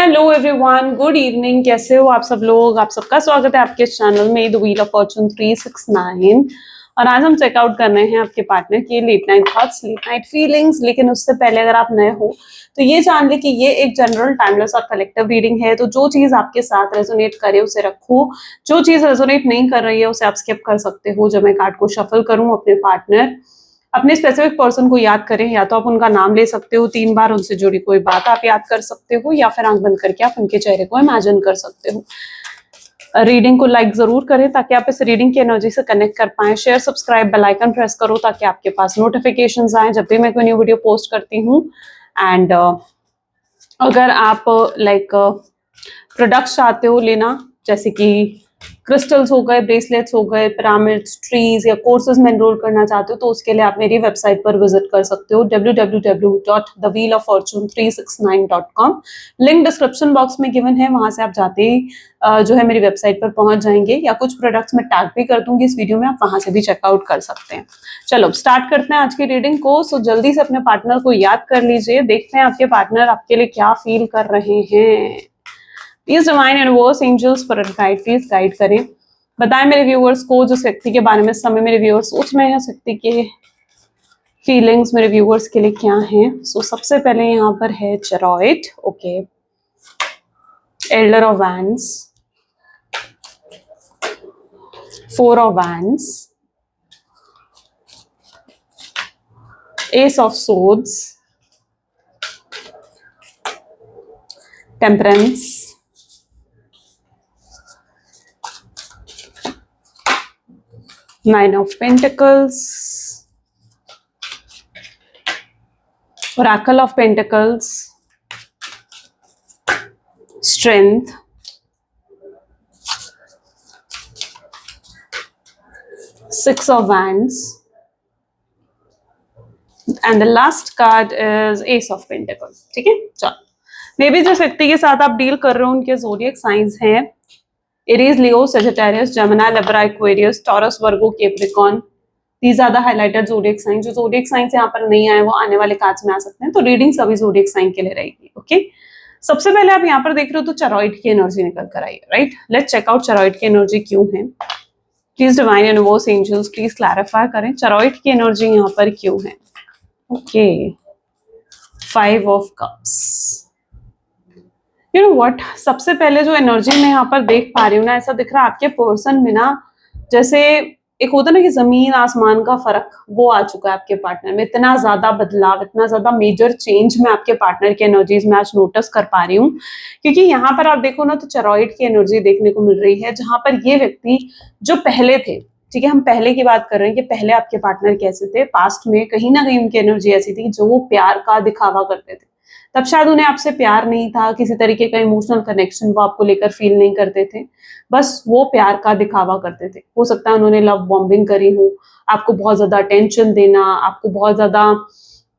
Hello everyone, good evening. कैसे हो आप सब लोग? आप सबका स्वागत है आपके चैनल में द व्हील ऑफ फॉर्चून 369। और आज हम चेकआउट कर रहे हैं आपके पार्टनर की late night thoughts, late night feelings. लेकिन उससे पहले अगर आप नए हो तो ये जान ले कि ये एक जनरल, टाइमलेस और कलेक्टिव रीडिंग है। तो जो चीज आपके साथ रेजोनेट करे उसे रखो, जो चीज रेजोनेट नहीं कर रही है उसे आप स्किप कर सकते हो। जब मैं कार्ड को शफल करूं, अपने स्पेसिफिक पर्सन को याद करें। या तो आप उनका नाम ले सकते हो 3 बार, उनसे जुड़ी कोई बात आप याद कर सकते हो, या फिर आंख बंद करके आप उनके चेहरे को इमेजिन कर सकते हो। रीडिंग को लाइक जरूर करें ताकि आप इस रीडिंग की एनर्जी से कनेक्ट कर पाएं। Share, subscribe, bell icon press करो ताकि आपके पास नोटिफिकेशंस आए जब भी मैं कोई न्यू वीडियो पोस्ट करती हूँ। एंड अगर आप प्रोडक्ट्स चाहते हो लेना, जैसे कि क्रिस्टल्स हो गए, ब्रेसलेट्स हो गए, पिरामिड्स, ट्रीज, या कोर्सेज में एनरोल करना चाहते हो तो उसके लिए आप मेरी वेबसाइट पर विजिट कर सकते हो www.thewheeloffortune369.com। लिंक डिस्क्रिप्शन बॉक्स में गिवन है, वहां से आप जाते ही जो है मेरी वेबसाइट पर पहुंच जाएंगे, या कुछ प्रोडक्ट्स में टैग भी कर दूंगी इस वीडियो में, आप वहां से भी चेकआउट कर सकते हैं। चलो स्टार्ट करते हैं आज की रीडिंग को। सो जल्दी से अपने पार्टनर को याद कर लीजिए, देखते हैं आपके पार्टनर आपके लिए क्या फील कर रहे हैं। Please divine universe, angels, spirit guide, please guide करें। बताएं मेरे व्यूअर्स को जिस व्यक्ति के बारे में इस समय मेरे व्यूअर्स सोच रहे हैं, उस व्यक्ति के फीलिंग्स मेरे व्यूअर्स के लिए क्या हैं। सो सबसे पहले यहाँ पर है chariot, okay, elder of wands, 4 of wands, ace of swords, temperance, Nine of Pentacles, Oracle of Pentacles, Strength, Six of Wands, and the last card is Ace of Pentacles। ठीक है, चलो मे बी जिस व्यक्ति के साथ आप deal कर रहे हो उनके ज़ोडिएक साइंस हैं Aries, Leo, Sagittarius, Gemini, Libra, Aquarius, Taurus, Virgo, Capricorn. These are the highlighted zodiac sign. जो ज़ोडिएक साइंस यहाँ पर नहीं आए वो आने वाले कार्ड्स में आ सकते हैं। तो रीडिंग सभी ज़ोडिएक साइन के लिए रहेगी, ओके। सबसे पहले आप यहाँ पर देख रहे हो तो चेरॉइड की एनर्जी निकल कर आई है, right. Let's check out chariot की एनर्जी क्यों है। Please divine universe, angels, please clarify करें चेरॉइड की एनर्जी यहाँ पर क्यों है। Okay, 5 of cups. You know what, सबसे पहले जो एनर्जी मैं यहाँ पर देख पा रही हूँ ना, ऐसा दिख रहा है आपके पर्सन में ना, जैसे एक होता है ना कि जमीन आसमान का फर्क, वो आ चुका है आपके पार्टनर में। इतना ज्यादा बदलाव, इतना ज्यादा मेजर चेंज मैं आपके पार्टनर की एनर्जीज में आज नोटिस कर पा रही हूँ। क्योंकि यहाँ पर आप देखो ना तो चेरॉइड की एनर्जी देखने को मिल रही है, जहां पर ये व्यक्ति जो पहले थे, ठीक है, हम पहले की बात कर रहे हैं कि पहले आपके पार्टनर कैसे थे पास्ट में, कहीं ना कहीं उनकी एनर्जी ऐसी थी जो वो प्यार का दिखावा करते थे। तब शायद उन्हें आपसे प्यार नहीं था, किसी तरीके का इमोशनल कनेक्शन वो आपको लेकर फील नहीं करते थे, बस वो प्यार का दिखावा करते थे। हो सकता है उन्होंने लव बॉम्बिंग करी हो, आपको बहुत ज्यादा अटेंशन देना, आपको बहुत ज्यादा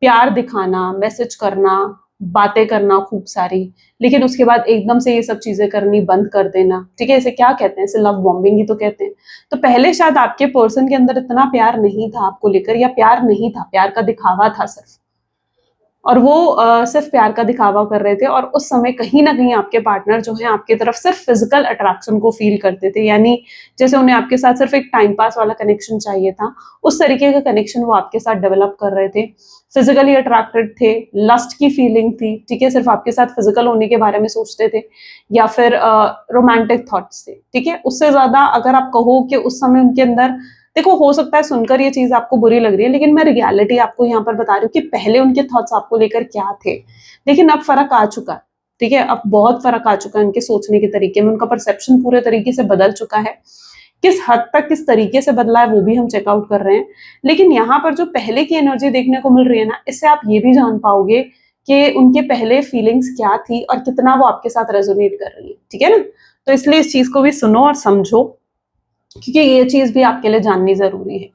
प्यार दिखाना, मैसेज करना, बातें करना खूब सारी, लेकिन उसके बाद एकदम से ये सब चीजें करनी बंद कर देना। ठीक है, इसे क्या कहते हैं? इसे लव बॉम्बिंग ही तो कहते हैं। तो पहले शायद आपके पर्सन के अंदर इतना प्यार नहीं था आपको लेकर, या प्यार नहीं था, प्यार का दिखावा था सिर्फ, और वो सिर्फ प्यार का दिखावा कर रहे थे। और उस समय कहीं ना कहीं आपके पार्टनर जो है आपकी तरफ सिर्फ फिजिकल अट्रैक्शन को फील करते थे, यानी जैसे उन्हें आपके साथ सिर्फ एक टाइम पास वाला कनेक्शन चाहिए था, उस तरीके का कनेक्शन वो आपके साथ डेवलप कर रहे थे। फिजिकली अट्रैक्टेड थे, लस्ट की फीलिंग थी, ठीक है, सिर्फ आपके साथ फिजिकल होने के बारे में सोचते थे, या फिर रोमांटिक थॉट्स थे, ठीक है। उससे ज्यादा अगर आप कहो कि उस समय उनके अंदर, देखो हो सकता है सुनकर ये चीज आपको बुरी लग रही है, लेकिन मैं रियलिटी आपको यहाँ पर बता रही हूँ कि पहले उनके थॉट्स आपको लेकर क्या थे। लेकिन अब फर्क आ चुका है, ठीक है, अब बहुत फर्क आ चुका है उनके सोचने के तरीके में, उनका परसेप्शन पूरे तरीके से बदल चुका है। किस हद तक, किस तरीके से बदला है वो भी हम चेकआउट कर रहे हैं। लेकिन यहाँ पर जो पहले की एनर्जी देखने को मिल रही है ना, इससे आप ये भी जान पाओगे कि उनके पहले फीलिंग्स क्या थी और कितना वो आपके साथ रेजोनेट कर रही है, ठीक है ना। तो इसलिए इस चीज को भी सुनो और समझो, क्योंकि ये चीज भी आपके लिए जाननी जरूरी है।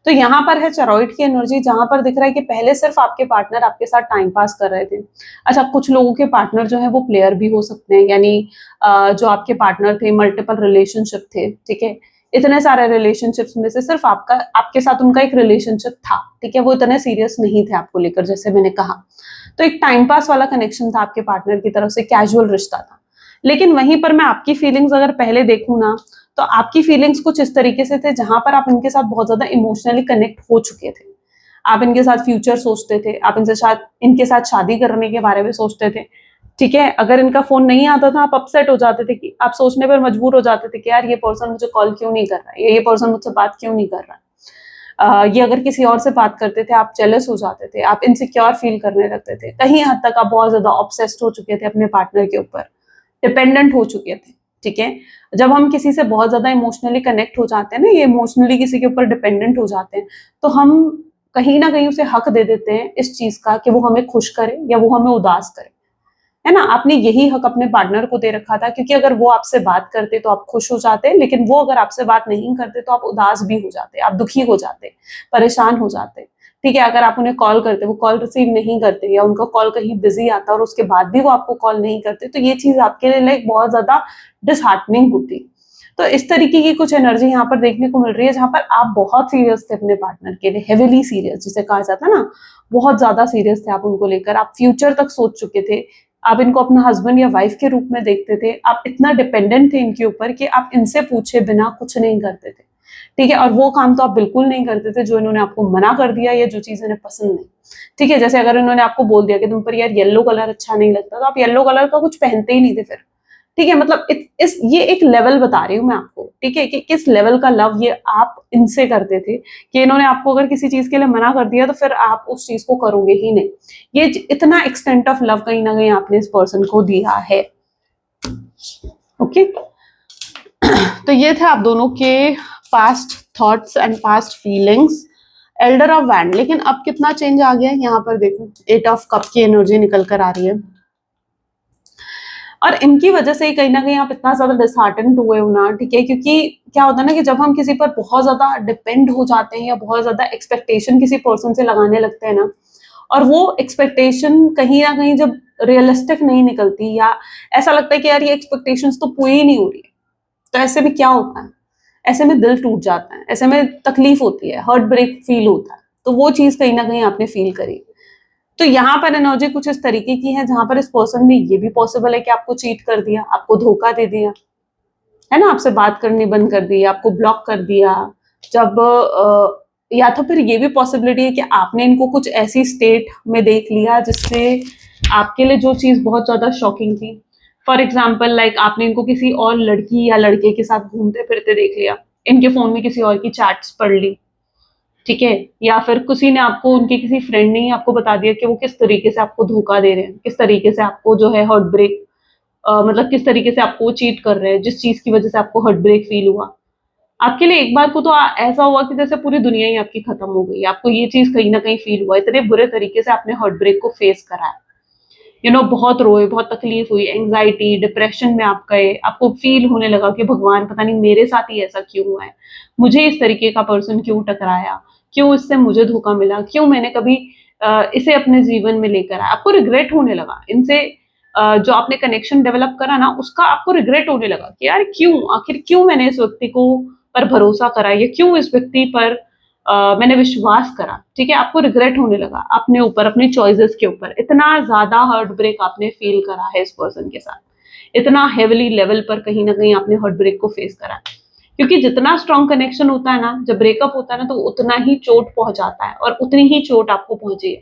तो यहाँ पर है चेरॉइड की एनर्जी, जहां पर दिख रहा है कि पहले सिर्फ आपके पार्टनर आपके साथ टाइम पास कर रहे थे। अच्छा, कुछ लोगों के पार्टनर जो है वो प्लेयर भी हो सकते हैं, यानी जो आपके पार्टनर थे मल्टीपल रिलेशनशिप थे, ठीक है, इतने सारे रिलेशनशिप्स में से सिर्फ आपके साथ उनका एक रिलेशनशिप था, ठीक है, वो इतने सीरियस नहीं थे आपको लेकर, जैसे मैंने कहा। तो एक टाइम पास वाला कनेक्शन था आपके पार्टनर की तरफ से, कैजुअल रिश्ता था। लेकिन वहीं पर मैं आपकी फीलिंग्स अगर पहले देखूं ना, तो आपकी फीलिंग्स कुछ इस तरीके से थे जहां पर आप इनके साथ बहुत ज्यादा इमोशनली कनेक्ट हो चुके थे। आप इनके साथ फ्यूचर सोचते थे, आप इनके साथ शादी करने के बारे में सोचते थे, ठीक है। अगर इनका फोन नहीं आता था आप अपसेट हो जाते थे, कि आप सोचने पर मजबूर हो जाते थे कि यार ये पर्सन मुझे कॉल क्यों नहीं कर रहा है, ये पर्सन मुझसे बात क्यों नहीं कर रहा है। ये अगर किसी और से बात करते थे आप जेलस हो जाते थे, आप इनसिक्योर फील करने लगते थे, कहीं हद तक आप बहुत ज्यादा ऑब्सेस्ड हो चुके थे अपने पार्टनर के ऊपर, डिपेंडेंट हो चुके थे, ठीक है। जब हम किसी से बहुत ज्यादा इमोशनली कनेक्ट हो जाते हैं ना, ये इमोशनली किसी के ऊपर डिपेंडेंट हो जाते हैं, तो हम कहीं ना कहीं उसे हक दे देते हैं इस चीज का कि वो हमें खुश करे या वो हमें उदास करे, है ना। आपने यही हक अपने पार्टनर को दे रखा था, क्योंकि अगर वो आपसे बात करते तो आप खुश हो जाते, लेकिन वो अगर आपसे बात नहीं करते तो आप उदास भी हो जाते, आप दुखी हो जाते, परेशान हो जाते, ठीक है। अगर आप उन्हें कॉल करते, वो कॉल रिसीव नहीं करते, या उनका कॉल कहीं बिजी आता और उसके बाद भी वो आपको कॉल नहीं करते, तो ये चीज आपके लिए लाइक बहुत ज्यादा डिसहार्टनिंग होती। तो इस तरीके की कुछ एनर्जी यहाँ पर देखने को मिल रही है, जहां पर आप बहुत सीरियस थे अपने पार्टनर के लिए, हेविली सीरियस जिसे कहा जाता है ना, बहुत ज्यादा सीरियस थे आप उनको लेकर, आप फ्यूचर तक सोच चुके थे, आप इनको अपना हस्बैंड या वाइफ के रूप में देखते थे, आप इतना डिपेंडेंट थे इनके ऊपर कि आप इनसे पूछे बिना कुछ नहीं करते थे, ठीक है। और वो काम तो आप बिल्कुल नहीं करते थे जो इन्होंने आपको मना कर दिया या जो चीज इन्हें पसंद नहीं, ठीक है। जैसे अगर इन्होंने आपको बोल दिया कि तुम पर यार येलो कलर अच्छा नहीं लगता, तो आप येलो कलर का कुछ पहनते ही नहीं थे फिर, ठीक है। मतलब इस ये एक लेवल बता रही हूँ मैं आपको, ठीक है, कि किस लेवल का लव ये आप इनसे करते थे, कि इन्होंने आपको अगर किसी चीज के लिए मना कर दिया तो फिर आप उस चीज को करोगे ही नहीं। ये इतना एक्सटेंट ऑफ लव कहीं ना कहीं आपने इस पर्सन को दिया है, ओके। तो ये थे आप दोनों के past thoughts and past feelings. Elder of wand, लेकिन अब कितना चेंज आ गया है यहाँ पर देखो, 8 ऑफ कप की एनर्जी निकल कर आ रही है, और इनकी वजह से ही कहीं ना कहीं आप इतना ज्यादा डिसहार्टेंड हुए हो ना, ठीक है। क्योंकि क्या होता है ना कि जब हम किसी पर बहुत ज्यादा डिपेंड हो जाते हैं या बहुत ज्यादा एक्सपेक्टेशन किसी पर्सन से लगाने लगते हैं ना, और वो एक्सपेक्टेशन कहीं ना कहीं जब रियलिस्टिक नहीं निकलती, या ऐसा लगता है कि यार ये एक्सपेक्टेशंस तो पूरी ही नहीं हो रही है, तो ऐसे में क्या होता है, ऐसे में दिल टूट जाता है, ऐसे में तकलीफ होती है, हार्ट ब्रेक फील होता है। तो वो चीज कहीं ना कहीं आपने फील करी। तो यहाँ पर एनर्जी कुछ इस तरीके की है जहां पर इस पर्सन ने, ये भी पॉसिबल है कि आपको चीट कर दिया, आपको धोखा दे दिया, है ना, आपसे बात करनी बंद कर दी, आपको ब्लॉक कर दिया। जब या तो फिर ये भी पॉसिबिलिटी है कि आपने इनको कुछ ऐसी स्टेट में देख लिया जिससे आपके लिए जो चीज बहुत ज्यादा शॉकिंग थी, फॉर एग्जाम्पल लाइक आपने इनको किसी और लड़की या लड़के के साथ घूमते फिरते देख लिया, इनके फोन में किसी और की चैट्स पढ़ ली, ठीक है। या फिर किसी ने आपको, उनके किसी फ्रेंड ने ही आपको बता दिया कि वो किस तरीके से आपको धोखा दे रहे हैं, किस तरीके से आपको जो है हार्ट ब्रेक, मतलब किस तरीके से आपको चीट कर रहे हैं, जिस चीज की वजह से आपको हार्ट ब्रेक फील हुआ। आपके लिए एक बार को तो ऐसा हुआ कि जैसे पूरी दुनिया ही आपकी खत्म हो गई, आपको ये चीज कहीं ना कहीं फील हुआ, इतने बुरे तरीके से आपने हार्ट ब्रेक को फेस करा है, बहुत रोए, बहुत तकलीफ हुई, एंग्जाइटी डिप्रेशन में आप गए, आपको फील होने लगा कि भगवान पता नहीं मेरे साथ ही ऐसा क्यों हुआ है, मुझे इस तरीके का पर्सन क्यों टकराया, क्यों इससे मुझे धोखा मिला, क्यों मैंने कभी इसे अपने जीवन में लेकर आया। आपको रिग्रेट होने लगा इनसे, जो आपने कनेक्शन डेवलप करा ना उसका आपको रिग्रेट होने लगा कि यार क्यों, आखिर क्यों मैंने इस व्यक्ति को पर भरोसा करा, या क्यों इस व्यक्ति पर मैंने विश्वास करा, ठीक है। आपको रिग्रेट होने लगा अपने ऊपर, अपनी चॉइसेस के ऊपर, इतना ज्यादा हार्ट ब्रेक आपने फील करा है इस पर्सन के साथ, इतना हेविली लेवल पर कहीं ना कहीं आपने हार्ट ब्रेक को फेस करा। क्योंकि जितना स्ट्रॉन्ग कनेक्शन होता है ना, जब ब्रेकअप होता है ना, तो उतना ही चोट पहुंचाता है, और उतनी ही चोट आपको पहुंची है।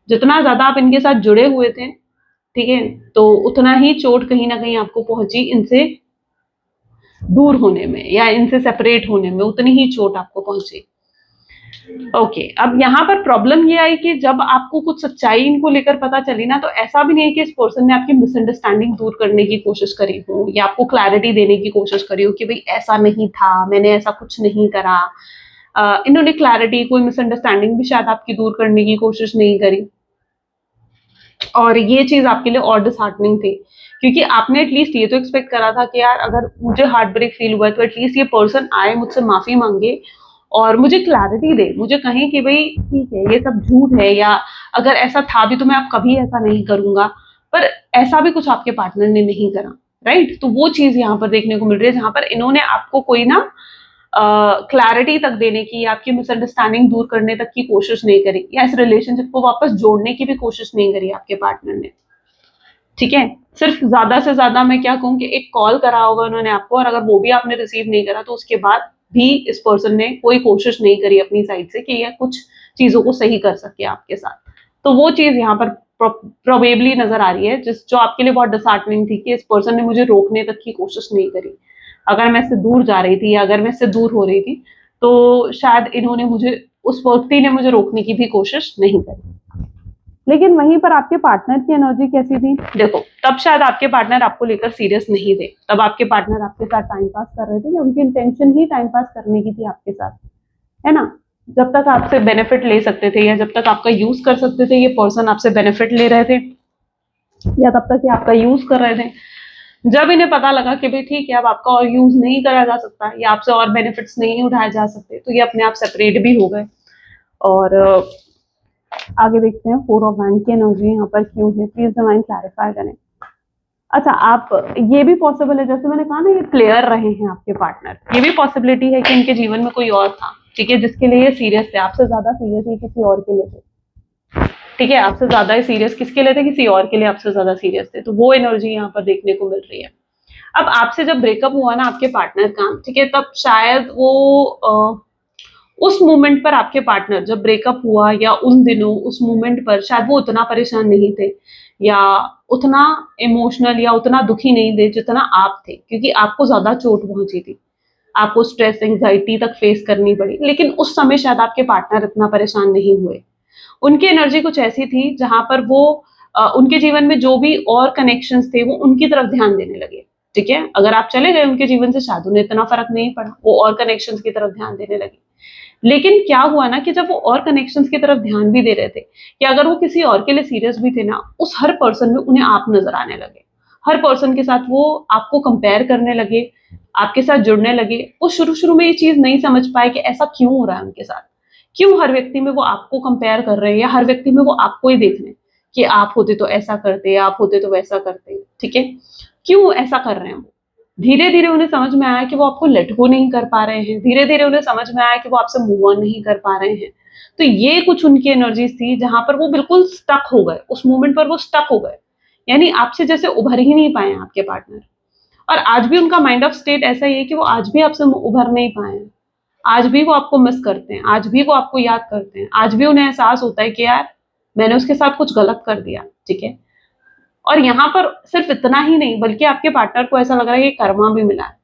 जितना ज्यादा आप इनके साथ जुड़े हुए थे, ठीक है, तो उतना ही चोट कहीं ना कहीं आपको पहुंची इनसे दूर होने में, या इनसे सेपरेट होने में, उतनी ही चोट आपको पहुंची। ओके, अब यहाँ पर प्रॉब्लम ये आई कि जब आपको कुछ सच्चाई इनको लेकर पता चली ना, तो ऐसा भी नहीं है कि इस पर्सन ने आपकी मिसअंडरस्टैंडिंग दूर करने की कोशिश करी हो, या आपको क्लैरिटी देने की कोशिश करी हो कि भाई ऐसा नहीं था, मैंने ऐसा कुछ नहीं करा। इन्होंने क्लैरिटी, कोई मिसअंडरस्टैंडिंग भी शायद आपकी दूर करने की कोशिश नहीं करी, और ये चीज आपके लिए और डिसहार्टनिंग थी, क्योंकि आपने एटलीस्ट ये तो एक्सपेक्ट करा था कि यार अगर मुझे हार्ट ब्रेक फील हुआ है तो एटलीस्ट ये पर्सन आए, मुझसे माफी मांगे और मुझे क्लैरिटी दे, मुझे कहे कि भाई ठीक है ये सब झूठ है, या अगर ऐसा था भी तो मैं अब कभी ऐसा नहीं करूंगा। पर ऐसा भी कुछ आपके पार्टनर ने नहीं करा, राइट। तो वो चीज यहाँ पर देखने को मिल रही है जहां पर इन्होंने आपको कोई ना क्लैरिटी तक देने की, आपकी मिसअंडरस्टैंडिंग दूर करने तक की कोशिश नहीं करी, या इस रिलेशनशिप को वापस जोड़ने की भी कोशिश नहीं करी आपके पार्टनर ने। ठीक है, सिर्फ ज्यादा से ज्यादा मैं क्या कहूँ कि एक कॉल करा होगा उन्होंने आपको, और अगर वो भी आपने रिसीव नहीं करा तो उसके बाद भी इस पर्सन ने कोई कोशिश नहीं करी अपनी साइड से कि यह कुछ चीजों को सही कर सके आपके साथ। तो वो चीज यहाँ पर प्रोबेबली नजर आ रही है, जो आपके लिए बहुत डिसहार्टनिंग थी कि इस पर्सन ने मुझे रोकने तक की कोशिश नहीं करी। अगर मैं इससे दूर जा रही थी या अगर मैं इससे दूर हो रही थी तो शायद इन्होंने मुझे, उस व्यक्ति ने मुझे रोकने की भी कोशिश नहीं करी। लेकिन वहीं पर आपके पार्टनर की एनर्जी कैसी थी? देखो, तब शायद आपके पार्टनर आपको लेकर सीरियस नहीं थे, तब आपके पार्टनर आपके साथ टाइम पास कर रहे थे, या उनकी इंटेंशन ही टाइम पास करने की थी आपके साथ, है ना। जब तक आपसे बेनिफिट ले सकते थे या जब तक आपका यूज कर सकते थे, ये पर्सन आपसे बेनिफिट ले रहे थे, या तब तक ये आपका यूज कर रहे थे। जब इन्हें पता लगा कि भाई ठीक है, अब आपका और यूज नहीं करा जा सकता या आपसे और बेनिफिट्स नहीं उठाए जा सकते, तो ये अपने आप सेपरेट भी हो गए। और आगे देखते हैं 4 ऑफ वैंड की एनर्जी यहाँ पर क्यों है, प्लीज डिवाइन क्लैरिफाई करें। अच्छा, आप, ये भी पॉसिबल है, जैसे मैंने कहा ना, ये प्लेयर रहे हैं आपके पार्टनर, ये भी पॉसिबिलिटी है कि इनके जीवन में कोई और था, ठीक है, जिसके लिए ये सीरियस थे, आपसे ज्यादा सीरियस ही किसी और के लिए थे। ठीक है, आपसे ज्यादा ही सीरियस किसके लिए थे, किसी और के लिए आपसे ज्यादा सीरियस थे। तो वो एनर्जी यहाँ पर देखने को मिल रही है। अब आपसे जब ब्रेकअप हुआ ना आपके पार्टनर का, ठीक है, तब शायद वो उस मोमेंट पर आपके पार्टनर जब ब्रेकअप हुआ या उन दिनों उस मोमेंट पर शायद वो उतना परेशान नहीं थे या उतना इमोशनल या उतना दुखी नहीं थे जितना आप थे, क्योंकि आपको ज्यादा चोट पहुंची थी, आपको स्ट्रेस एंजाइटी तक फेस करनी पड़ी। लेकिन उस समय शायद आपके पार्टनर इतना परेशान नहीं हुए। उनकी एनर्जी कुछ ऐसी थी जहां पर वो उनके जीवन में जो भी और कनेक्शंस थे वो उनकी तरफ ध्यान देने लगे। ठीक है, अगर आप चले गए उनके जीवन से शायद उन्हें इतना फर्क नहीं पड़ा, वो और कनेक्शंस की तरफ ध्यान देने लगे। लेकिन क्या हुआ ना कि जब वो और कनेक्शंस की तरफ ध्यान भी दे रहे थे, कि अगर वो किसी और के लिए सीरियस भी थे ना, उस हर पर्सन में उन्हें आप नजर आने लगे। हर पर्सन के साथ वो आपको कंपेयर करने लगे, आपके साथ जुड़ने लगे। वो शुरू-शुरू में ये चीज़ नहीं समझ पाए कि ऐसा क्यों हो रहा है उनके साथ। क्यों हर व्यक्ति में वो आपको कंपेयर कर रहे हैं, या हर व्यक्ति में वो आपको ही देख रहे हैं कि आप होते तो ऐसा करते, आप होते तो वैसा करते, ठीक है? क्यों ऐसा कर रहे हैं वो? धीरे-धीरे उन्हें समझ में आया कि वो आपको लेट गो नहीं कर पा रहे हैं, धीरे-धीरे उन्हें समझ में आया कि वो आपसे मूव ऑन नहीं कर पा रहे हैं। तो ये कुछ उनकी एनर्जीज़ थी जहाँ पर वो बिल्कुल स्टक हो गए, उस मोमेंट पर वो स्टक हो गए। यानी आपसे जैसे उभर ही नहीं पाए हैं आपके पार्टनर। और आज भी उनका माइंड ऑफ स्टेट ऐसा ही है कि वो आज भी आपसे उभर नहीं पाए हैं। आज भी वो आपको मिस करते हैं, आज भी वो आपको याद करते हैं, आज भी उन्हें एहसास होता है कि यार मैंने उसके साथ कुछ गलत कर दिया, ठीक है? और यहाँ पर सिर्फ इतना ही नहीं, बल्कि आपके पार्टनर को ऐसा लग रहा है कि कर्मा भी मिला है।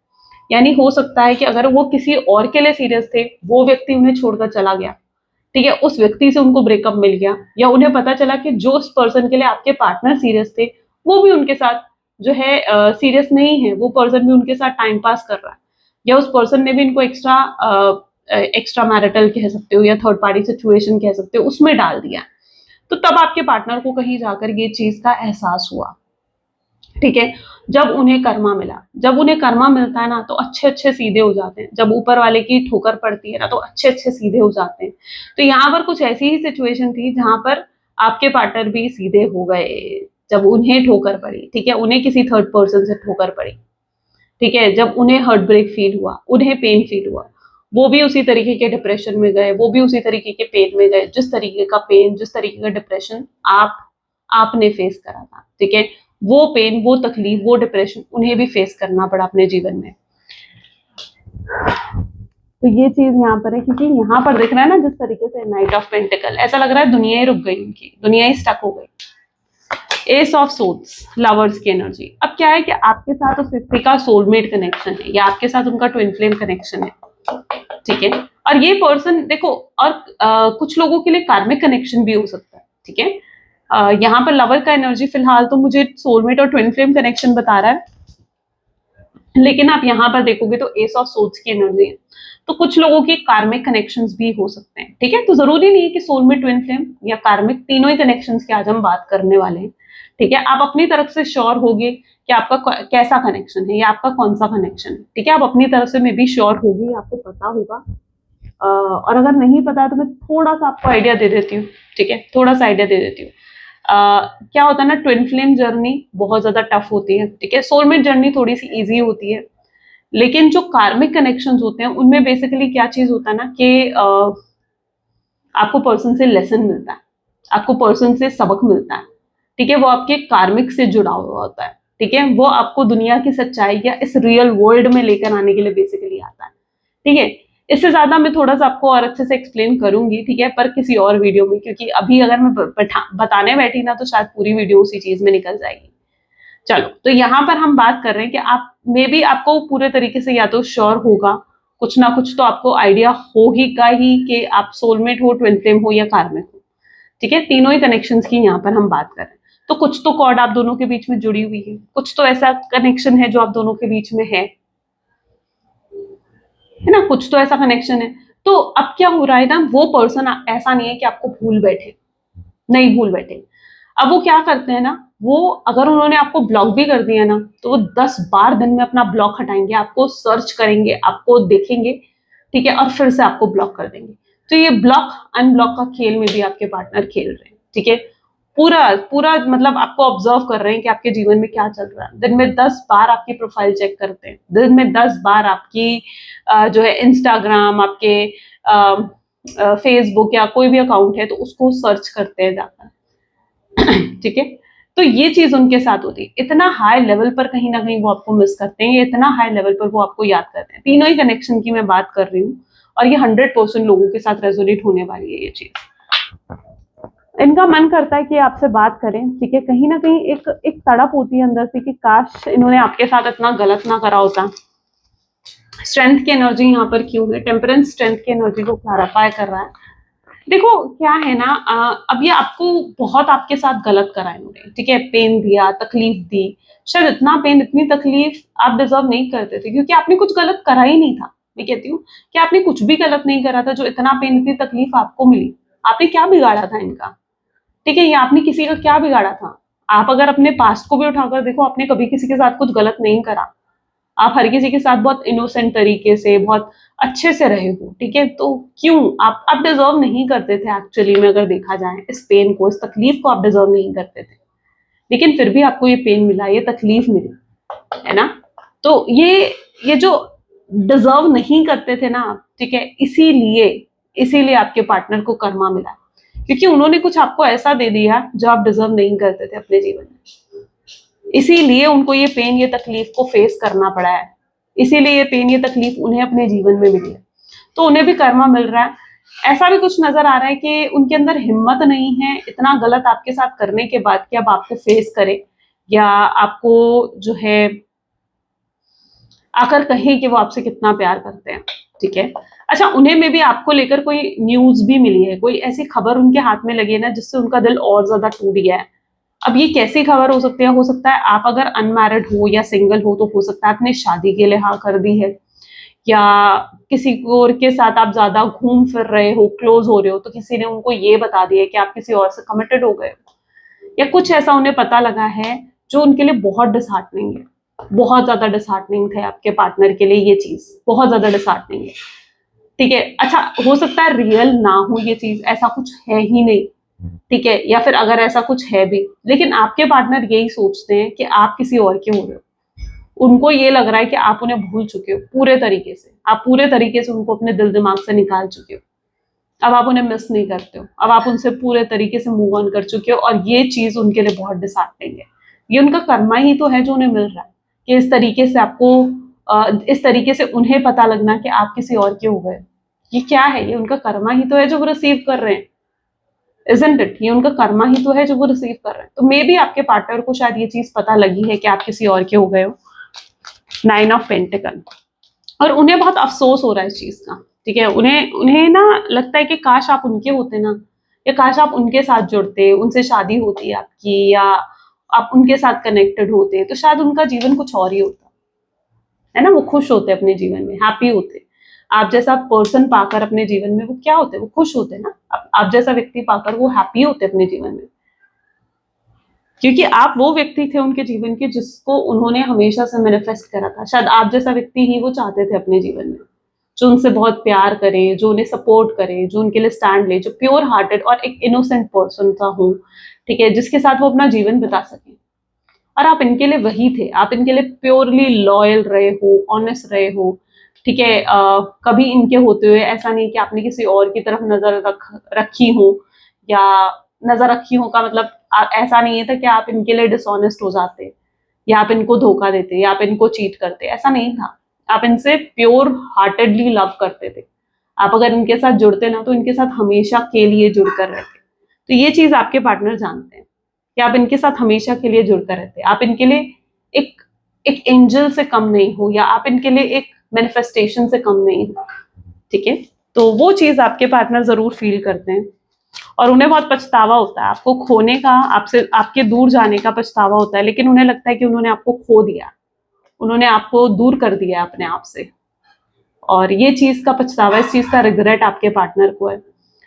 यानी हो सकता है कि अगर वो किसी और के लिए सीरियस थे, वो व्यक्ति उन्हें छोड़कर चला गया, ठीक है? उस व्यक्ति से उनको ब्रेकअप मिल गया, या उन्हें पता चला कि जो उस पर्सन के लिए आपके पार्टनर सीरियस थे, वो भी उनके साथ जो है सीरियस नहीं है, वो पर्सन भी उनके साथ टाइम पास कर रहा है, या उस पर्सन ने भी इनको एक्स्ट्रा मैरिटल कह सकते हो या थर्ड पार्टी सिचुएशन कह सकते हो, उसमें डाल दिया। तो तब आपके पार्टनर को कहीं जाकर ये चीज का एहसास हुआ, ठीक है? जब उन्हें कर्मा मिला, जब उन्हें कर्मा मिलता है ना, तो अच्छे-अच्छे सीधे हो जाते हैं। जब ऊपर वाले की ठोकर पड़ती है ना, तो अच्छे-अच्छे सीधे हो जाते हैं। तो यहाँ पर कुछ ऐसी ही सिचुएशन थी जहाँ पर आपके पार्टनर भी सीधे हो गए, जब उन्हें ठोकर पड़ी, ठीक है? उन्हें किसी थर्ड पर्सन से ठोकर पड़ी, ठीक है? जब उन्हें हार्ट ब्रेक फील हुआ, उन्हें पेन फील हुआ, वो भी उसी तरीके के डिप्रेशन में गए, वो भी उसी तरीके के पेन में गए, जिस तरीके का पेन, जिस तरीके का डिप्रेशन आपने फेस करा था, ठीक है? वो पेन, वो तकलीफ, वो डिप्रेशन उन्हें भी फेस करना पड़ा अपने जीवन में। तो ये चीज यहाँ पर है, क्योंकि यहाँ पर दिख रहा है ना जिस तरीके से नाइट ऑफ पेंटिकल, ऐसा लग रहा है दुनिया ही रुक गई उनकी, दुनिया ही स्टक हो गई। एस ऑफ सोर्ड्स, लवर्स की एनर्जी। अब क्या है कि आपके साथ उस व्यक्ति का सोलमेट कनेक्शन है, या आपके साथ उनका ट्विन फ्लेम कनेक्शन है, ठीक है? और ये पर्सन देखो, और कुछ लोगों के लिए कार्मिक कनेक्शन भी हो सकता है, ठीक है? यहाँ पर लवर का एनर्जी फिलहाल तो मुझे सोलमेट और ट्विन फ्लेम कनेक्शन बता रहा है, लेकिन आप यहाँ पर देखोगे तो एस ऑफ सोर्ड्स की एनर्जी है, तो कुछ लोगों के कार्मिक कनेक्शंस भी हो सकते हैं, ठीक है? तो जरूरी नहीं है कि सोलमेट, ट्विन फ्लेम या कार्मिक, तीनों ही कनेक्शंस की आज हम बात करने वाले हैं, ठीक है? आप अपनी तरफ से श्योर होगे कि आपका कैसा कनेक्शन है या आपका कौन सा कनेक्शन है, ठीक है? आप अपनी तरफ से मे बी श्योर होगी, आपको पता होगा। और अगर नहीं पता है तो मैं थोड़ा सा आपको आइडिया दे देती हूँ, ठीक है? थोड़ा सा आइडिया दे देती हूँ। क्या होता है ना, ट्विन फ्लेम जर्नी बहुत ज्यादा टफ होती है, ठीक है? सोलमेट जर्नी थोड़ी सी इजी होती है, लेकिन जो कार्मिक कनेक्शंस होते हैं उनमें बेसिकली क्या चीज होता है ना कि आपको पर्सन से लेसन मिलता है, आपको पर्सन से सबक मिलता है, ठीक है, वो आपके कार्मिक से जुड़ा हुआ होता है, ठीक है, वो आपको दुनिया की सच्चाई या इस रियल वर्ल्ड में लेकर आने के लिए बेसिकली आता है, ठीक है। इससे ज्यादा मैं थोड़ा सा आपको और अच्छे से एक्सप्लेन करूंगी, ठीक है, पर किसी और वीडियो में, क्योंकि अभी अगर मैं बताने बैठी ना तो शायद पूरी वीडियो उसी चीज में निकल जाएगी। चलो, तो यहाँ पर हम बात कर रहे हैं कि आप मे बी आपको पूरे तरीके से या तो श्योर होगा, कुछ ना कुछ तो आपको आइडिया हो ही का ही कि आप सोलमेट हो, ट्विन फ्लेम हो या कार्मिक हो, ठीक है, तीनों ही कनेक्शंस की यहाँ पर हम बात कर रहे हैं। तो कुछ तो कॉर्ड आप दोनों के बीच में जुड़ी हुई है, कुछ तो ऐसा कनेक्शन है जो आप दोनों के बीच में है ना, कुछ तो ऐसा कनेक्शन है। तो अब क्या हो रहा है ना, वो पर्सन ऐसा नहीं है कि आपको भूल बैठे, नहीं भूल बैठे। अब वो क्या करते हैं ना, वो अगर उन्होंने आपको ब्लॉक भी कर दिया ना तो वो 10 बार दिन में अपना ब्लॉक हटाएंगे, आपको सर्च करेंगे, आपको देखेंगे, ठीक है, और फिर से आपको ब्लॉक कर देंगे। तो ये ब्लॉक अनब्लॉक का खेल में भी आपके पार्टनर खेल रहे हैं, ठीक है, पूरा पूरा मतलब आपको ऑब्जर्व कर रहे हैं कि आपके जीवन में क्या चल रहा है। दिन में 10 बार आपकी प्रोफाइल चेक करते हैं, दिन में 10 बार आपकी जो है इंस्टाग्राम, आपके फेसबुक या कोई भी अकाउंट है तो उसको सर्च करते हैं जाकर, ठीक है। तो ये चीज उनके साथ होती है, इतना हाई लेवल पर कहीं ना कहीं वो आपको मिस करते हैं, इतना हाई लेवल पर वो आपको याद करते हैं। तीनों ही कनेक्शन की मैं बात कर रही हूँ और ये 100% लोगों के साथ रेजोनेट होने वाली है ये चीज। इनका मन करता है कि आपसे बात करें, ठीक है, कहीं ना कहीं एक तड़प होती है अंदर से कि काश इन्होंने आपके साथ इतना गलत ना करा होता। स्ट्रेंथ की एनर्जी यहाँ पर क्यों है, टेम्परेंस स्ट्रेंथ की एनर्जी को क्लैरिफाई कर रहा है। देखो क्या है ना, अब ये आपको बहुत आपके साथ गलत करा इन्होंने, ठीक है, पेन दिया, तकलीफ दी, शायद इतना पेन इतनी तकलीफ आप डिजर्व नहीं करते थे क्योंकि आपने कुछ गलत करा ही नहीं था। मैं कहती हूँ कि आपने कुछ भी गलत नहीं करा था जो इतना पेन इतनी तकलीफ आपको मिली। आपने क्या बिगाड़ा था इनका, ठीक है, ये आपने किसी का क्या बिगाड़ा था। आप अगर अपने पास्ट को भी उठाकर देखो, आपने कभी किसी के साथ कुछ गलत नहीं करा, आप हर किसी के साथ बहुत इनोसेंट तरीके से, बहुत अच्छे से रहे हो, ठीक है, तो क्यों आप डिजर्व नहीं करते थे एक्चुअली में, अगर देखा जाए इस पेन को, इस तकलीफ को आप डिजर्व नहीं करते थे, लेकिन फिर भी आपको ये पेन मिला, ये तकलीफ मिली, है ना। तो ये जो डिजर्व नहीं करते थे ना आप, ठीक है, इसीलिए इसीलिए आपके पार्टनर को कर्मा मिला, क्योंकि उन्होंने कुछ आपको ऐसा दे दिया जो आप डिजर्व नहीं करते थे अपने जीवन में, इसीलिए उनको ये पेन, ये तकलीफ को फेस करना पड़ा है, इसीलिए ये पेन, ये तकलीफ उन्हें अपने जीवन में मिली है, तो उन्हें भी कर्मा मिल रहा है। ऐसा भी कुछ नजर आ रहा है कि उनके अंदर हिम्मत नहीं है इतना गलत आपके साथ करने के बाद कि अब आपको फेस करे या आपको जो है आकर कहें कि वो आपसे कितना प्यार करते हैं, ठीक है। अच्छा, उन्हें में भी आपको लेकर कोई न्यूज भी मिली है, कोई ऐसी खबर उनके हाथ में लगी है ना जिससे उनका दिल और ज्यादा टूट गया है। अब ये कैसी खबर हो सकती है, हो सकता है आप अगर अनमैरिड हो या सिंगल हो तो हो सकता है आपने शादी के लिए हाँ कर दी है, या किसी और के साथ आप ज्यादा घूम फिर रहे हो, क्लोज हो रहे हो, तो किसी ने उनको ये बता दिया कि आप किसी और से कमिटेड हो गए हो, या कुछ ऐसा उन्हें पता लगा है जो उनके लिए बहुत डिसहार्टनिंग है, बहुत ज्यादा डिसहार्टनिंग है आपके पार्टनर के लिए, ये चीज बहुत ज्यादा डिसहार्टनिंग है, ठीक है। अच्छा, हो सकता है रियल ना हो ये चीज, ऐसा कुछ है ही नहीं, ठीक है, या फिर अगर ऐसा कुछ है भी, लेकिन आपके पार्टनर यही सोचते हैं कि आप किसी और के हो रहे हो, उनको ये लग रहा है कि आप उन्हें भूल चुके हो पूरे तरीके से, आप पूरे तरीके से उनको अपने दिल दिमाग से निकाल चुके हो, अब आप उन्हें मिस नहीं करते हो, अब आप उनसे पूरे तरीके से मूव ऑन कर चुके हो, और ये चीज उनके लिए बहुत डिसहार्टनिंग है। ये उनका कर्मा ही तो है जो उन्हें मिल रहा है कि इस तरीके से आपको इस तरीके से उन्हें पता लगना कि आप किसी और के हो गए। ये क्या है, ये उनका कर्मा ही तो है जो वो रिसीव कर रहे हैं, इजंट इट, ये उनका कर्मा ही तो है जो वो रिसीव कर रहे हैं। तो मे बी आपके पार्टनर को शायद ये चीज पता लगी है कि आप किसी और के हो गए हो, 9 ऑफ पेंटिकल, और उन्हें बहुत अफसोस हो रहा है इस चीज का, ठीक है, उन्हें उन्हें ना लगता है कि काश आप उनके होते ना, या काश आप उनके साथ जुड़ते, उनसे शादी होती आपकी, या आप उनके साथ कनेक्टेड होते, तो शायद उनका जीवन कुछ और ही होता, है ना, वो खुश होते अपने जीवन में, हैप्पी होते। आप जैसा पर्सन पाकर अपने जीवन में वो क्या होते, वो खुश होते ना, आप जैसा व्यक्ति पाकर वो हैप्पी होते अपने जीवन में, क्योंकि आप वो व्यक्ति थे उनके जीवन के जिसको उन्होंने हमेशा से मैनिफेस्ट करा था। शायद आप जैसा व्यक्ति ही वो चाहते थे अपने जीवन में, जो उनसे बहुत प्यार करे, जो उन्हें सपोर्ट करे, जो उनके लिए स्टैंड ले, जो प्योर हार्टेड और एक इनोसेंट पर्सन का हो, ठीक है, जिसके साथ वो अपना जीवन बिता सके। और आप इनके लिए वही थे, आप इनके लिए प्योरली लॉयल रहे हो, ऑनेस्ट रहे हो, ठीक है। कभी इनके होते हुए ऐसा नहीं कि आपने किसी और की तरफ नजर रखी हो, या नजर रखी हो का मतलब ऐसा नहीं था कि आप इनके लिए डिसऑनेस्ट हो जाते, या आप इनको धोखा देते, या आप इनको चीट करते, ऐसा नहीं था। आप इनसे प्योर हार्टेडली लव करते थे। आप अगर इनके साथ जुड़ते ना तो इनके साथ हमेशा के लिए जुड़कर रहते। तो ये चीज आपके पार्टनर जानते हैं कि आप इनके साथ हमेशा के लिए जुड़कर रहते। आप इनके लिए एक एक एंजल से कम नहीं हो, या आप इनके लिए एक मैनिफेस्टेशन से कम नहीं हो, ठीक है। तो वो चीज आपके पार्टनर जरूर फील करते हैं, और उन्हें बहुत पछतावा होता है आपको खोने का, आपसे आपके दूर जाने का पछतावा होता है, लेकिन उन्हें लगता है कि उन्होंने आपको खो दिया, उन्होंने आपको दूर कर दिया अपने आप से, और ये चीज का पछतावा, इस चीज का रिग्रेट आपके पार्टनर को है।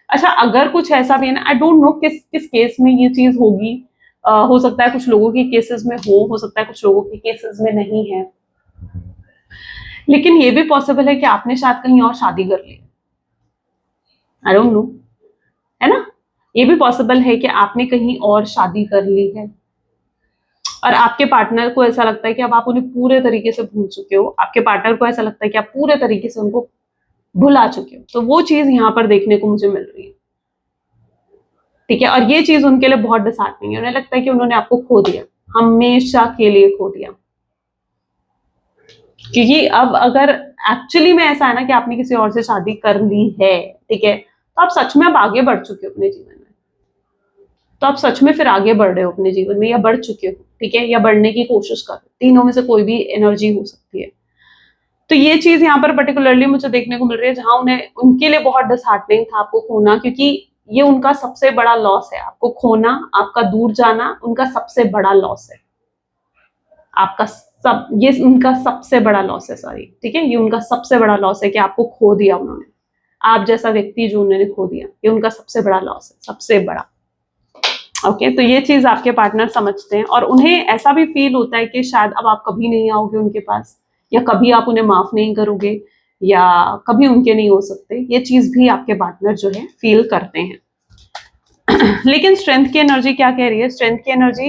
अच्छा, अगर कुछ ऐसा भी है ना, आई डोंट नो किस किस केस में ये चीज होगी, हो सकता है कुछ लोगों के केसेस में हो सकता है कुछ लोगों के केसेस में नहीं है, लेकिन ये भी पॉसिबल है कि आपने शायद कहीं और शादी कर ली, आई डोंट नो, है ना। ये भी पॉसिबल है कि आपने कहीं और शादी कर ली है, और आपके पार्टनर को ऐसा लगता है कि अब आप उन्हें पूरे तरीके से भूल चुके हो, आपके पार्टनर को ऐसा लगता है कि आप पूरे तरीके से उनको भुला चुके हो। तो वो चीज यहाँ पर देखने को मुझे मिल रही है, ठीक है। और ये चीज उनके लिए बहुत डिसहार्टनिंग है, उन्हें लगता है कि उन्होंने आपको खो दिया, हमेशा के लिए खो दिया। क्योंकि अब अगर एक्चुअली में ऐसा है ना कि आपने किसी और से शादी कर ली है, ठीक है, तो आप सच में अब आगे बढ़ चुके हो अपने जीवन में, तो आप सच में फिर आगे बढ़ रहे हो अपने जीवन में, या बढ़ चुके हो, ठीक है, या बढ़ने की कोशिश कर रहे हो। तीनों में से कोई भी एनर्जी हो सकती है। तो ये चीज यहाँ पर पर्टिकुलरली मुझे देखने को मिल रही है, जहां उन्हें उनके लिए बहुत डिसहार्टनिंग था आपको खोना, क्योंकि ये उनका सबसे बड़ा लॉस है, आपको खोना, आपका दूर जाना उनका सबसे बड़ा लॉस है। आपका सब, ये उनका सबसे बड़ा लॉस है, सॉरी, ठीक है, ये उनका सबसे बड़ा लॉस है कि आपको खो दिया उन्होंने, आप जैसा व्यक्ति जो उन्होंने खो दिया, ये उनका सबसे बड़ा लॉस है, सबसे बड़ा। ओके, तो ये चीज आपके पार्टनर समझते हैं, और उन्हें ऐसा भी फील होता है कि शायद अब आप कभी नहीं आओगे उनके पास, या कभी आप उन्हें माफ नहीं करोगे, या कभी उनके नहीं हो सकते। ये चीज भी आपके पार्टनर जो है फील करते हैं। लेकिन स्ट्रेंथ की एनर्जी क्या कह रही है? स्ट्रेंथ की एनर्जी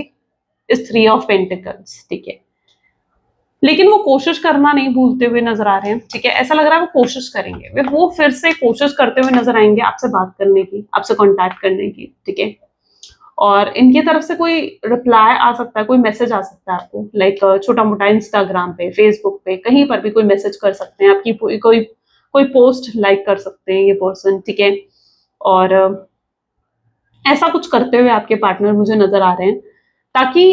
इज 3 ऑफ पेंटिकल्स, ठीक है। लेकिन वो कोशिश करना नहीं भूलते हुए नजर आ रहे हैं, ठीक है। ऐसा लग रहा है वो कोशिश करेंगे, वो फिर से कोशिश करते हुए नजर आएंगे आपसे बात करने की, आपसे कांटेक्ट करने की, ठीक है। और इनकी तरफ से कोई रिप्लाई आ सकता है, कोई मैसेज आ सकता है आपको, लाइक छोटा मोटा इंस्टाग्राम पे, फेसबुक पे, कहीं पर भी कोई मैसेज कर सकते हैं, आपकी कोई कोई पोस्ट लाइक कर सकते हैं ये पर्सन, ठीक है। और ऐसा कुछ करते हुए आपके पार्टनर मुझे नजर आ रहे हैं, ताकि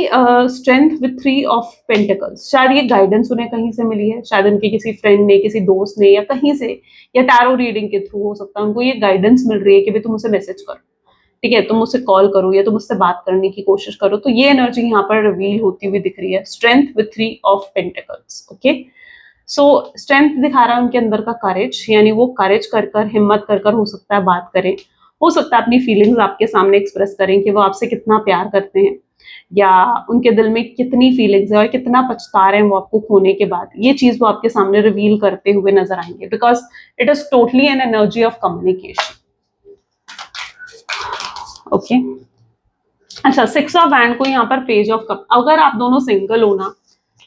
स्ट्रेंथ विथ 3 ऑफ पेंटिकल्स, शायद ये गाइडेंस उन्हें कहीं से मिली है, शायद उनके किसी फ्रेंड ने, किसी दोस्त ने, या कहीं से, या टैरो रीडिंग के थ्रू हो सकता है उनको ये गाइडेंस मिल रही है कि भाई तुम उसे मैसेज करो, ठीक है, तुम मुझसे कॉल करो, या तुम मुझसे बात करने की कोशिश करो। तो ये एनर्जी यहाँ पर रिवील होती हुई दिख रही है, strength with 3 of pentacles, okay. So strength दिखा रहा है उनके अंदर का करेज, यानी वो करेज कर कर, हिम्मत कर कर हो सकता है बात करें, हो सकता है अपनी फीलिंग्स आपके सामने एक्सप्रेस करें कि वो आपसे कितना प्यार करते हैं, या उनके दिल में कितनी फीलिंग्स है और कितना पछता रहे हैं वो आपको खोने के बाद। ये चीज वो आपके सामने रिवील करते हुए नजर आएंगे, because it is totally an energy of communication, okay. अच्छा, 6 ऑफ हैंड को यहाँ पर पेज ऑफ कप, अगर आप दोनों सिंगल हो ना,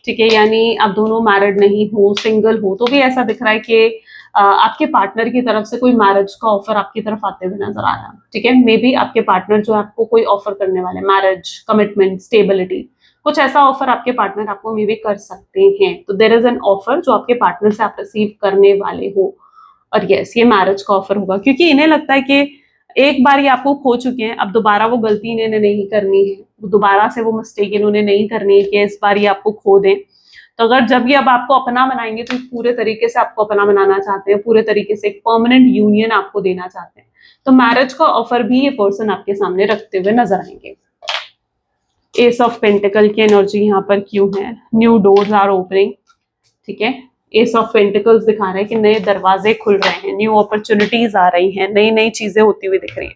ठीक है, यानी आप दोनों मैरिड नहीं हो, सिंगल हो, तो भी ऐसा दिख रहा है कि आपके पार्टनर की तरफ से कोई मैरिज का ऑफर आपकी तरफ आते हुए नजर आ रहा है, ठीक है। मे बी आपके पार्टनर जो है आपको कोई ऑफर करने वाले, मैरिज, कमिटमेंट, स्टेबिलिटी, कुछ ऐसा ऑफर आपके पार्टनर आपको मे बी कर सकते हैं। तो देयर इज एन ऑफर जो आपके पार्टनर से आप रिसीव करने वाले हो, और यस, ये मैरिज का ऑफर होगा, क्योंकि इन्हें लगता है कि एक बार ये आपको खो चुके हैं, अब दोबारा वो गलती इन्हें नहीं करनी है, दोबारा से वो मिस्टेक इन्होंने नहीं करनी है कि इस बार ये आपको खो दें। तो अगर जब ये अब आपको अपना बनाएंगे तो पूरे तरीके से आपको अपना बनाना चाहते हैं, पूरे तरीके से एक परमानेंट यूनियन आपको देना चाहते हैं, तो मैरिज का ऑफर भी ये पर्सन आपके सामने रखते हुए नजर आएंगे। एस ऑफ पेंटिकल की एनर्जी यहाँ पर क्यों है? न्यू डोर्स आर ओपनिंग, ठीक है। एस ऑफ पेंटिकल्स दिखा रहे हैं कि नए दरवाजे खुल रहे हैं, न्यू अपॉर्चुनिटीज आ रही हैं, नई नई चीजें होती हुई दिख रही हैं।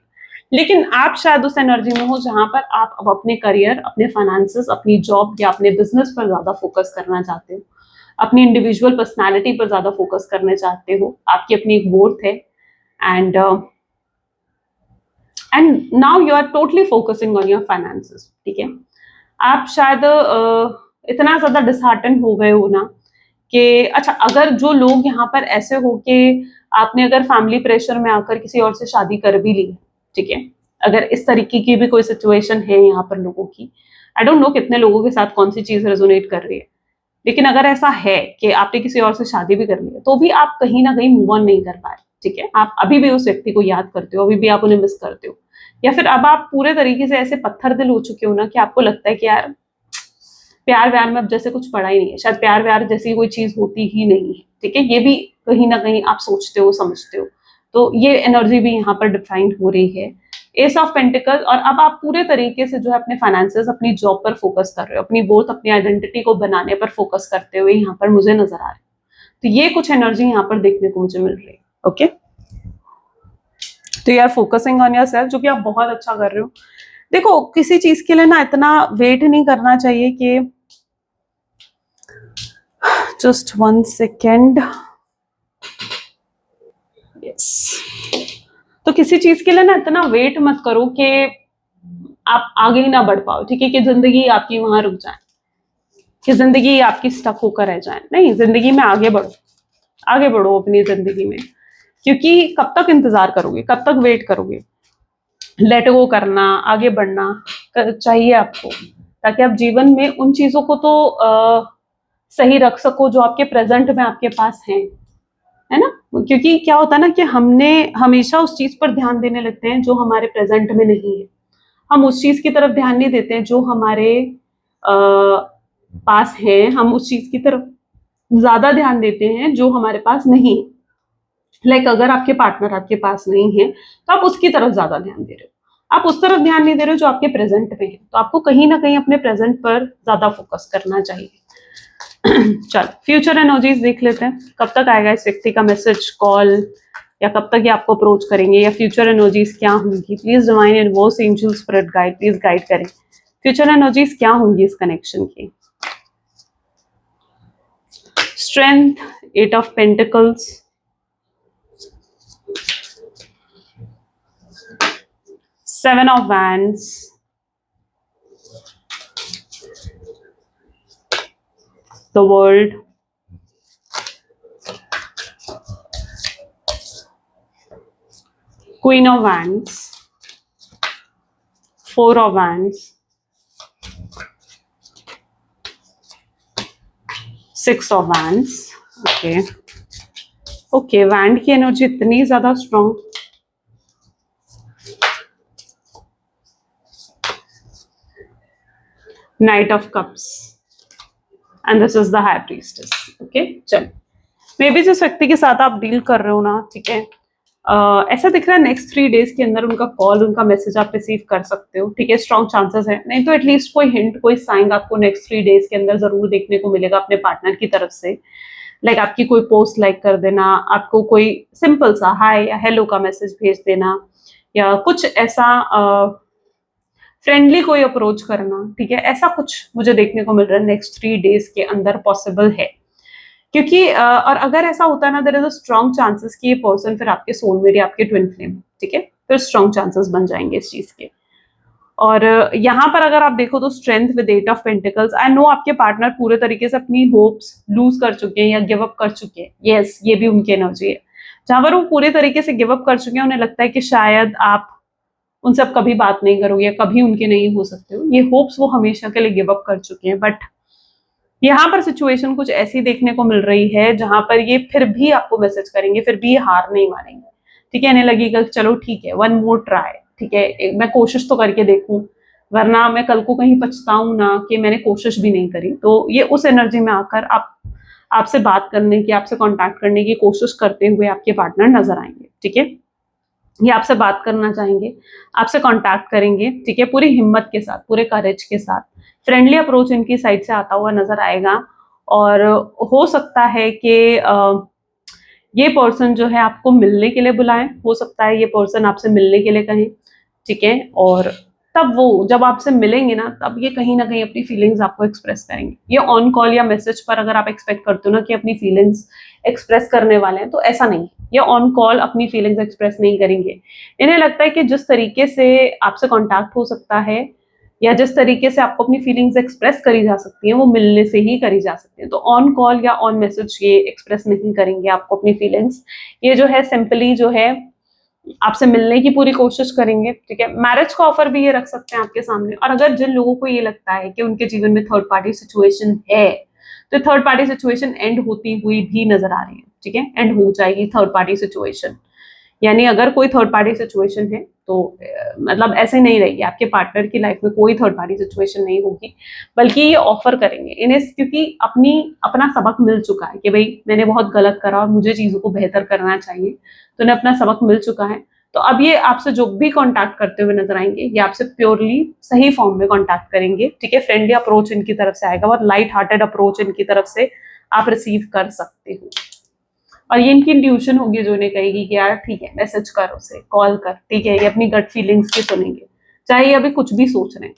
लेकिन आप शायद उस एनर्जी में हो जहां पर आप अब अपने करियर, अपने फाइनेंसेस, अपनी जॉब या अपने बिजनेस पर ज्यादा फोकस करना चाहते हो, अपनी इंडिविजुअल पर्सनालिटी पर ज्यादा फोकस करना चाहते हो, आपकी अपनी एक वर्थ है, and and now you are totally focusing on your finances, ठीक है। आप शायद इतना ज्यादा डिसहार्टन हो गए हो ना कि अच्छा, अगर जो लोग यहाँ पर ऐसे हो कि आपने अगर फैमिली प्रेशर में आकर किसी और से शादी कर भी ली, ठीक है, अगर इस तरीके की भी कोई सिचुएशन है यहाँ पर लोगों की, आई डोंट नो कितने लोगों के साथ कौन सी चीज रेजोनेट कर रही है, लेकिन अगर ऐसा है कि आपने किसी और से शादी भी कर ली है तो भी आप कहीं ना कहीं मूव ऑन नहीं कर पाए, ठीक है, आप अभी भी उस व्यक्ति को याद करते हो, अभी भी आप उन्हें मिस करते हो, या फिर अब आप पूरे तरीके से ऐसे पत्थर दिल हो चुके हो ना कि आपको लगता है कि यार प्यार व्यार में अब जैसे कुछ पड़ा ही नहीं है, शायद प्यार व्यार जैसी कोई चीज होती ही नहीं है, ठीक है, ये भी कहीं ना कहीं आप सोचते हो, समझते हो। तो ये एनर्जी भी यहाँ पर डिफाइंड हो रही है, एस ऑफ पेंटिकल। और अब आप पूरे तरीके से जो है अपने फाइनेंसेस, अपनी जॉब पर फोकस कर रहे हो, अपनी वर्थ, अपनी आइडेंटिटी को बनाने पर फोकस करते हुए यहाँ पर मुझे नजर आ रहे हो। तो ये कुछ एनर्जी यहाँ पर देखने को मुझे मिल रही है। ओके, तो यार फोकसिंग ऑन योर सेल्फ, जो कि आप बहुत अच्छा कर रहे हो। देखो, किसी चीज के लिए ना इतना वेट नहीं करना चाहिए कि जस्ट 1 सेकेंड, यस, तो किसी चीज के लिए ना इतना वेट मत करो कि आप आगे ही ना बढ़ पाओ, ठीक है, कि जिंदगी आपकी वहां रुक जाए, कि जिंदगी आपकी स्टक होकर रह जाए। नहीं, जिंदगी में आगे बढ़ो, आगे बढ़ो अपनी जिंदगी में, क्योंकि कब तक इंतजार करोगे, कब तक वेट करोगे। लेट गो करना, आगे बढ़ना चाहिए आपको, ताकि आप जीवन में उन चीजों को तो सही रख सको जो आपके प्रेजेंट में आपके पास हैं, है ना। क्योंकि क्या होता है ना कि हमने हमेशा उस चीज पर ध्यान देने लगते हैं जो हमारे प्रेजेंट में नहीं है, हम उस चीज की तरफ ध्यान नहीं देते हैं जो हमारे पास है, हम उस चीज की तरफ ज्यादा ध्यान देते हैं जो हमारे पास नहीं है। लाइक अगर आपके पार्टनर आपके पास नहीं है तो आप उसकी तरफ ज्यादा ध्यान दे रहे हो, आप उस तरफ ध्यान नहीं दे रहे हो जो आपके प्रेजेंट में है। तो आपको कहीं ना कहीं अपने प्रेजेंट पर ज्यादा फोकस करना चाहिए। चल, फ्यूचर एनर्जीज देख लेते हैं, कब तक आएगा इस व्यक्ति का मैसेज, कॉल, या कब तक ये आपको अप्रोच करेंगे, या फ्यूचर एनर्जीज क्या होंगी। Please divine universe, angel, spirit guide, please guide करें फ्यूचर एनर्जीज क्या होंगी इस कनेक्शन की। Strength, 8 of pentacles, 7 of wands, the world, queen of wands, 4 of wands, 6 of wands। Okay okay, wand की एनर्जी इतनी ज्यादा strong, night of cups, and this is the high priestess. Okay, चल, may be जिस व्यक्ति के साथ आप deal कर रहे हो ना, ठीक है, ऐसा दिख रहा है नेक्स्ट 3 डेज के अंदर उनका कॉल, उनका मैसेज आप रिसीव कर सकते हो, ठीक है, स्ट्रॉन्ग चांसेस है। नहीं तो एटलीस्ट कोई हिंट, कोई साइन आपको नेक्स्ट 3 डेज के अंदर जरूर देखने को मिलेगा अपने पार्टनर की तरफ से। लाइक आपकी कोई पोस्ट लाइक कर देना, आपको कोई सिंपल सा हाय या हेलो का मैसेज भेज देना, या कुछ ऐसा फ्रेंडली कोई अप्रोच करना, ठीक है, ऐसा कुछ मुझे देखने को मिल रहा है नेक्स्ट 3 डेज के अंदर पॉसिबल है। क्योंकि और अगर ऐसा होता है ना, there is a strong chances कि ये पर्सन फिर आपके सोलमेट या आपके ट्विन फ्लेम, ठीक है, फिर स्ट्रॉन्ग चांसेस बन जाएंगे इस चीज के। और यहाँ पर अगर आप देखो तो strength with 8 of pentacles, I know आपके पार्टनर पूरे तरीके से अपनी होप्स लूज कर चुके हैं या गिव अप कर चुके हैं। यस, ये भी उनकी एनर्जी है, जहां पर वो पूरे तरीके से गिव अप कर चुके हैं, उन्हें लगता है कि शायद आप उनसे अब कभी बात नहीं करोगे या कभी उनके नहीं हो सकते हो, ये होप्स वो हमेशा के लिए गिव अप कर चुके हैं। बट यहाँ पर सिचुएशन कुछ ऐसी देखने को मिल रही है जहां पर ये फिर भी आपको मैसेज करेंगे, फिर भी ये हार नहीं मानेंगे, ठीक है, इन्हें लगेगा चलो ठीक है, 1 मोर ट्राई, ठीक है, मैं कोशिश तो करके देखूं, वरना मैं कल को कहीं पछताऊं ना कि मैंने कोशिश भी नहीं करी। तो ये उस एनर्जी में आकर आपसे बात करने की, आपसे कांटेक्ट करने की कोशिश करते हुए आपके पार्टनर नजर आएंगे, ठीक है, ये आपसे बात करना चाहेंगे, आपसे कांटेक्ट करेंगे, ठीक है, पूरी हिम्मत के साथ, पूरे करेज के साथ, फ्रेंडली अप्रोच इनकी साइड से आता हुआ नजर आएगा। और हो सकता है कि ये पर्सन जो है आपको मिलने के लिए बुलाएं, हो सकता है ये पर्सन आपसे मिलने के लिए कहें, ठीक है, और तब वो जब आपसे मिलेंगे ना, तब ये कहीं ना कहीं अपनी फीलिंग्स आपको एक्सप्रेस करेंगे। ये ऑन कॉल या मैसेज पर अगर आप एक्सपेक्ट करते हो ना कि अपनी फीलिंग्स एक्सप्रेस करने वाले हैं, तो ऐसा नहीं, ये ऑन कॉल अपनी फीलिंग्स एक्सप्रेस नहीं करेंगे। इन्हें लगता है कि जिस तरीके से आपसे कांटेक्ट हो सकता है या जिस तरीके से आपको अपनी फीलिंग्स एक्सप्रेस करी जा सकती हैं वो मिलने से ही करी जा सकती है। तो ऑन कॉल या ऑन मैसेज ये एक्सप्रेस नहीं करेंगे आपको अपनी फीलिंग्स, ये जो है सिंपली जो है आपसे मिलने की पूरी कोशिश करेंगे, ठीक है। मैरिज का ऑफर भी ये रख सकते हैं आपके सामने। और अगर जिन लोगों को ये लगता है कि उनके जीवन में थर्ड पार्टी सिचुएशन है, तो थर्ड पार्टी सिचुएशन एंड होती हुई भी नजर आ रही है, ठीक है। एंड हो जाएगी थर्ड पार्टी सिचुएशन, यानी अगर कोई थर्ड पार्टी सिचुएशन है तो मतलब ऐसे नहीं रहेगी, आपके पार्टनर की लाइफ में कोई थर्ड पार्टी सिचुएशन नहीं होगी, बल्कि ये ऑफर करेंगे इन्हें, क्योंकि अपना सबक मिल चुका है कि भाई मैंने बहुत गलत करा और मुझे चीजों को बेहतर करना चाहिए, तो उन्हें अपना सबक मिल चुका है। तो अब ये आपसे जो भी कांटेक्ट करते हुए नजर आएंगे ये आपसे प्योरली सही फॉर्म में कांटेक्ट करेंगे, ठीक है। फ्रेंडली अप्रोच इनकी तरफ से आएगा, बहुत लाइट हार्टेड अप्रोच इनकी तरफ से आप रिसीव कर सकते हो। और ये इनकी इंट्यूशन होगी जो इन्हें कहेगी कि यार ठीक है मैसेज कर, उसे कॉल कर, ठीक है। ये अपनी गट फीलिंग्स की सुनेंगे, चाहे ये अभी कुछ भी सोच रहे हैं।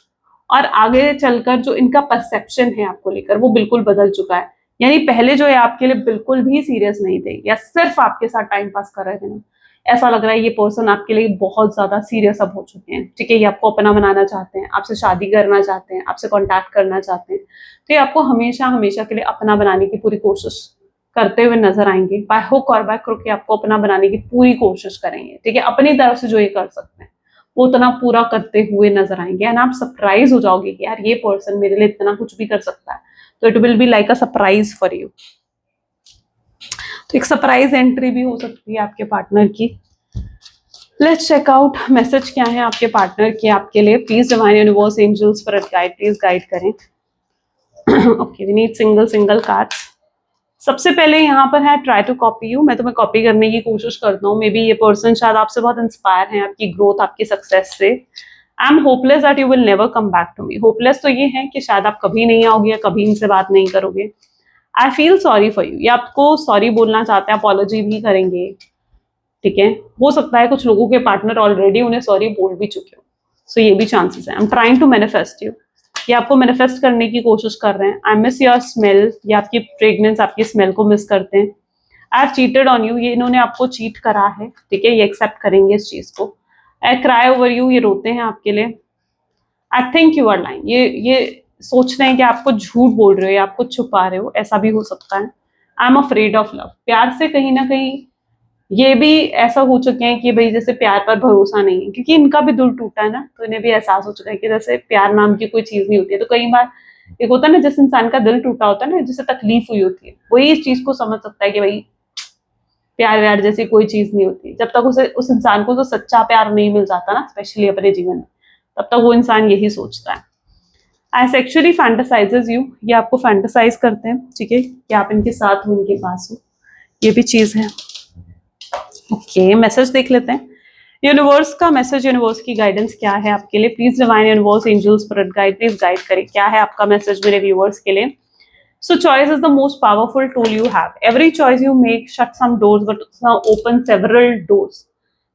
और आगे चलकर जो इनका परसेप्शन है आपको लेकर वो बिल्कुल बदल चुका है। यानी पहले जो है आपके लिए बिल्कुल भी सीरियस नहीं थे या सिर्फ आपके साथ टाइम पास कर रहे थे ना, ऐसा लग रहा है ये पर्सन आपके लिए बहुत ज्यादा सीरियस अब हो चुके हैं, ठीक है। ये आपको अपना बनाना चाहते हैं, आपसे शादी करना चाहते हैं, आपसे कॉन्टैक्ट करना चाहते हैं। तो ये आपको हमेशा हमेशा के लिए अपना बनाने की पूरी कोशिश करते हुए नजर आएंगे। बाय हुक और बाय क्रुक आपको अपना बनाने की पूरी कोशिश करेंगे, ठीक है। अपनी तरफ से जो ये कर सकते हैं वो उतना पूरा करते हुए नजर आएंगे। एंड आप सरप्राइज हो जाओगे कि यार ये पर्सन मेरे लिए इतना कुछ भी कर सकता है। तो it will be like a surprise for you. तो एक सरप्राइज एंट्री भी हो सकती है आपके पार्टनर की। लेट्स चेक आउट मैसेज क्या है आपके पार्टनर के आपके लिए। Please divine universe angels for guide, please guide करें। Okay, we need single cards. सबसे पहले यहाँ पर है ट्राई टू कॉपी यू। मैं तुम्हें कॉपी करने की कोशिश करता हूँ। मे बी ये पर्सन शायद आपसे बहुत इंस्पायर है, आपकी ग्रोथ, आपकी सक्सेस से। I am hopeless that you will never come back to me. Hopeless तो ये है कि शायद आप कभी नहीं आओगे या कभी इनसे बात नहीं करोगे। I feel sorry for you, ये आपको सॉरी बोलना चाहते हैं, अपॉलॉजी भी करेंगे, ठीक है। हो सकता है कुछ लोगों के पार्टनर ऑलरेडी उन्हें सॉरी बोल भी चुके हो, सो ये भी चांसेस है। I am trying to manifest you, ये आपको मैनिफेस्ट करने की कोशिश कर रहे हैं। आई मिस योर स्मेल, ये आपकी फ्रेग्रेंस, आपकी स्मेल को मिस करते हैं। I have cheated on you, ये इन्होंने आपको चीट करा है, ठीक है। ये एक्सेप्ट करेंगे इस चीज को। आई क्राई ओवर यू, ये रोते हैं आपके लिए। I think you are lying, ये सोच रहे हैं कि आपको झूठ बोल रहे हो या आपको छुपा रहे हो, ऐसा भी हो सकता है। I am afraid of love, प्यार से कहीं ना कहीं ये भी ऐसा हो चुके हैं कि भाई जैसे प्यार पर भरोसा नहीं है, क्योंकि इनका भी दिल टूटा है ना, तो इन्हें भी एहसास हो चुका है कि जैसे प्यार नाम की कोई चीज नहीं होती है। तो कई बार एक होता है ना, जिस इंसान का दिल टूटा होता है ना, जिसे तकलीफ हुई होती है, वही इस चीज को समझ सकता है कि भाई प्यार व्यार जैसी कोई चीज नहीं होती। जब तक उसे उस इंसान को जो सच्चा प्यार नहीं मिल जाता ना, स्पेशली अपने जीवन में, तब तक वो इंसान यही सोचता है। आई सेक्सुअली फैंटासाइजेस यू, ये आपको फैंटासाइज करते हैं, ठीक है, कि आप इनके साथ हो, इनके पास हो, ये भी चीज है। ओके, मैसेज देख लेते हैं। यूनिवर्स का मैसेज, यूनिवर्स की गाइडेंस क्या है आपके लिए। Please divine universe angels spirit guide, please guide करें, क्या है आपका मैसेज मेरे व्यूअर्स के लिए। So choice is the most powerful tool you have. Every choice you make shut some doors but open several doors,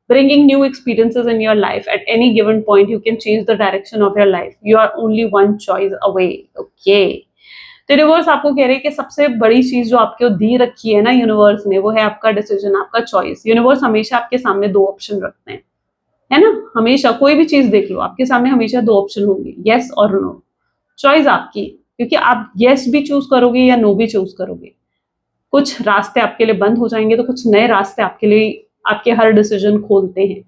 bringing new experiences in your life. At any given point you can change the direction of your life. You are only one choice away. Okay, तो universe आपको कह रहे हैं कि सबसे बड़ी चीज जो आपको दी रखी है ना यूनिवर्स ने, वो है आपका डिसीजन, आपका चॉइस। यूनिवर्स हमेशा आपके सामने दो ऑप्शन रखते हैं, है ना। हमेशा कोई भी चीज देख लो, आपके सामने हमेशा दो ऑप्शन होंगे, येस और नो। चॉइस आपकी, क्योंकि आप येस भी चूज करोगे या नो भी चूज करोगे। कुछ रास्ते आपके लिए बंद हो जाएंगे तो कुछ नए रास्ते आपके लिए, आपके हर डिसीजन खोलते हैं।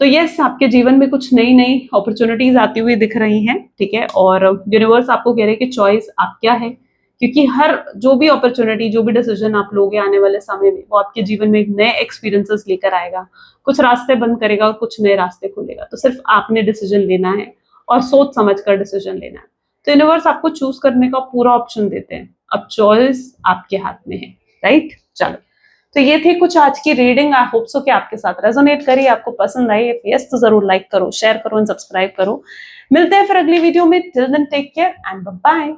तो यस, आपके जीवन में कुछ नई नई अपॉर्चुनिटीज आती हुई दिख रही हैं, ठीक है। और यूनिवर्स आपको कह रहे हैं कि चॉइस आप क्या है, क्योंकि हर जो भी अपॉर्चुनिटी, जो भी डिसीजन आप लोगे आने वाले समय में, वो आपके जीवन में एक नए एक्सपीरियंसेस लेकर आएगा, कुछ रास्ते बंद करेगा और कुछ नए रास्ते खोलेगा। तो सिर्फ आपने डिसीजन लेना है और सोच समझ कर डिसीजन लेना है। तो यूनिवर्स आपको चूज करने का पूरा ऑप्शन देते हैं, अब चॉइस आपके हाथ में है, राइट। चलो, तो ये थी कुछ आज की रीडिंग। आई होप सो कि आपके साथ रेजोनेट करी, आपको पसंद आई। यस तो जरूर लाइक करो, शेयर करो एंड सब्सक्राइब करो। मिलते हैं फिर अगली वीडियो में। Till then take care and bye bye.